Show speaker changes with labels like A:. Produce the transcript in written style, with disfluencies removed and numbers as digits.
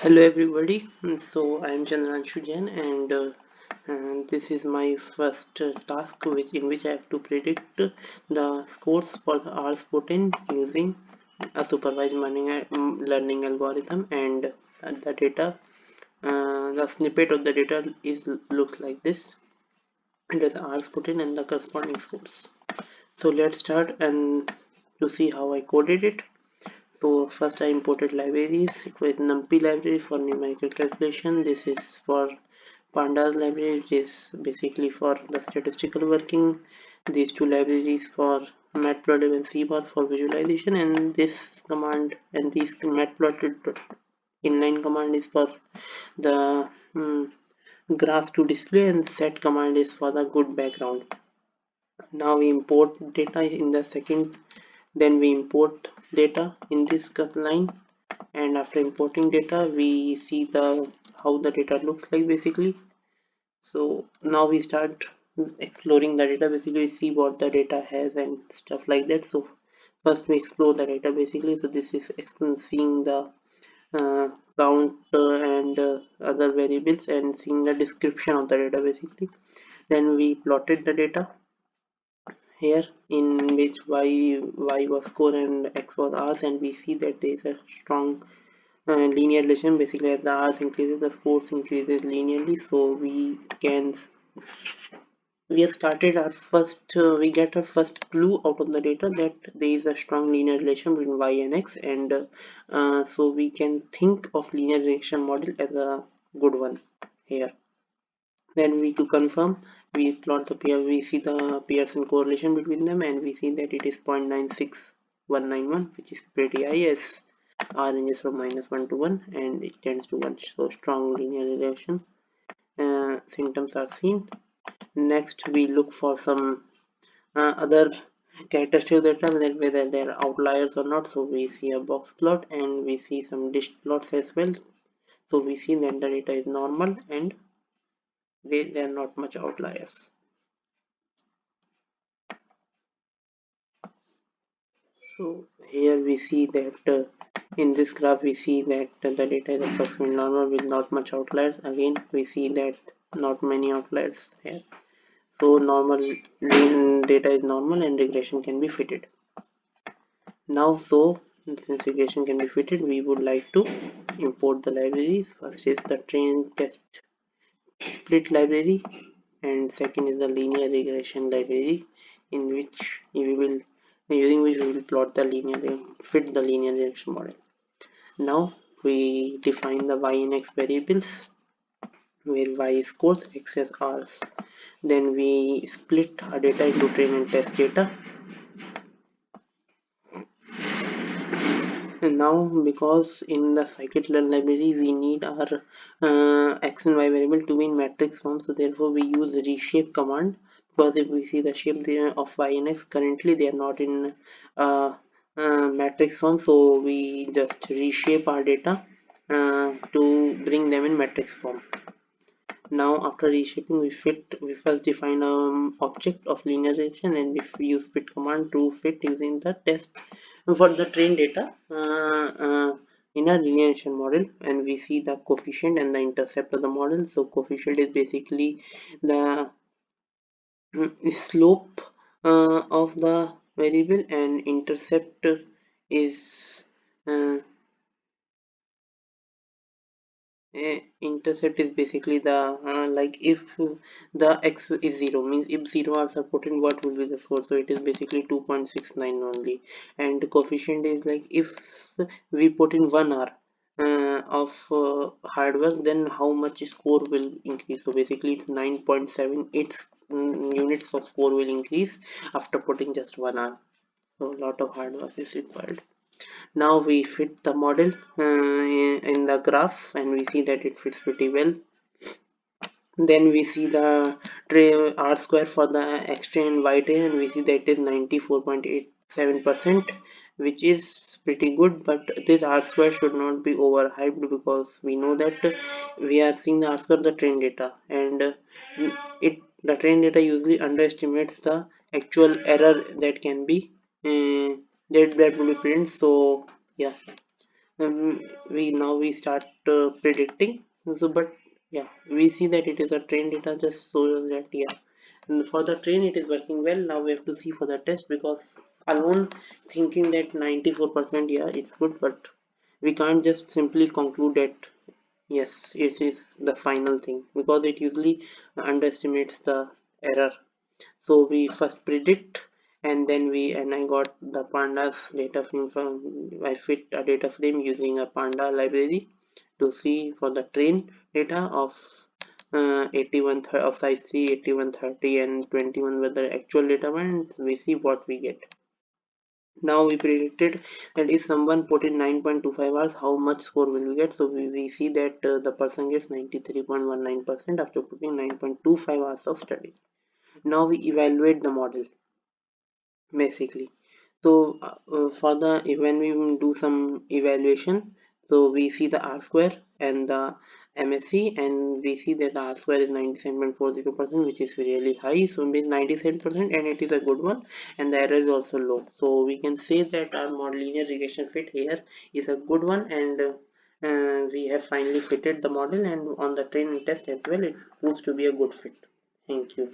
A: Hello everybody. So I am Chandranshu Jain and this is my first task in which I have to predict the scores for the hours put in using a supervised learning algorithm, and the data, the snippet of the data is looks like this. It is hours put in and the corresponding scores. So let's start and to see how I coded it. So first I imported libraries. It was NumPy library for numerical calculation. This is for Pandas library, which is basically for the statistical working. These two libraries for matplotlib and cbar for visualization, and this command and this matplotlib inline command is for the graphs to display, and set command is for the good background. Now we import data in the second, then we import data in this line, and after importing data we see the how the data looks like basically. So now we start exploring the data. Basically we see what the data has and stuff like that. So first we explore the data basically. So this is seeing the count and other variables, and seeing the description of the data basically. Then we plotted the data here, in which y was score and x was hours, and we see that there is a strong linear relation. Basically as the hours increases, the scores increases linearly. So we have started our first we get our first clue out of the data that there is a strong linear relation between y and x, and so we can think of linear regression model as a good one here. Then we to confirm, we plot the pair, we see the Pearson correlation between them, and we see that it is 0.96191, which is pretty high, as R ranges from -1 to 1 and it tends to 1. So strong linear relation symptoms are seen. Next we look for some other characteristics of the data, whether they are outliers or not. So we see a box plot and we see some disk plots as well. So we see that the data is normal and they are not much outliers. So here we see that in this graph we see that the data is approximately normal with not much outliers. Again we see that not many outliers here. So normal data is normal and regression can be fitted. Now since regression can be fitted, we would like to import the libraries. First is the train test split library, and second is the linear regression library, in which we will using which we will plot the linear fit the linear regression model. Now we define the y and x variables, where y is scores, x is hours. Then we split our data into train and test data. And now, because in the scikit-learn library we need our x and y variable to be in matrix form, so therefore we use reshape command. Because if we see the shape there of y and x, currently they are not in matrix form, so we just reshape our data to bring them in matrix form. Now after reshaping, we first define object of linear regression, and we use fit command to fit using the test for the train data in a linear regression model, and we see the coefficient and the intercept of the model. So coefficient is basically the slope of the variable, and intercept is uh, intercept is basically the like if the x is 0, means if 0 hours are put in, what will be the score. So it is basically 2.69 only. And coefficient is like if we put in 1 hour of hard work, then how much score will increase. So basically it's 9.78 units of score will increase after putting just 1 hour. So a lot of hard work is required. Now we fit the model in the graph, and we see that it fits pretty well. Then we see the r square for the x train and y train, and we see that it is 94.87%, which is pretty good. But this r square should not be overhyped, because we know that we are seeing the r square of the train data, and the train data usually underestimates the actual error that can be that will be present. So yeah, um, we start predicting. So but yeah, we see that it is a train data just shows that yeah, and for the train it is working well. Now we have to see for the test, because alone thinking that 94% yeah it's good, but we can't just simply conclude that yes it is the final thing, because it usually underestimates the error. So we first predict, and then I got the pandas data frame from, I fit a data frame using a panda library to see for the train data of 81 of size 3, 81, 30 and 21 were the actual data ones. We see what we get. Now we predicted that if someone put in 9.25 hours, how much score will we get? So we see that the person gets 93.19% after putting 9.25 hours of study. Now we evaluate the model basically. So for the when we do some evaluation, so we see the R square and the MSC, and we see that the R square is 97.40%, which is really high. So it means 97%, and it is a good one, and the error is also low. So we can say that our model linear regression fit here is a good one, and we have finally fitted the model, and on the training test as well, it proves to be a good fit. Thank you.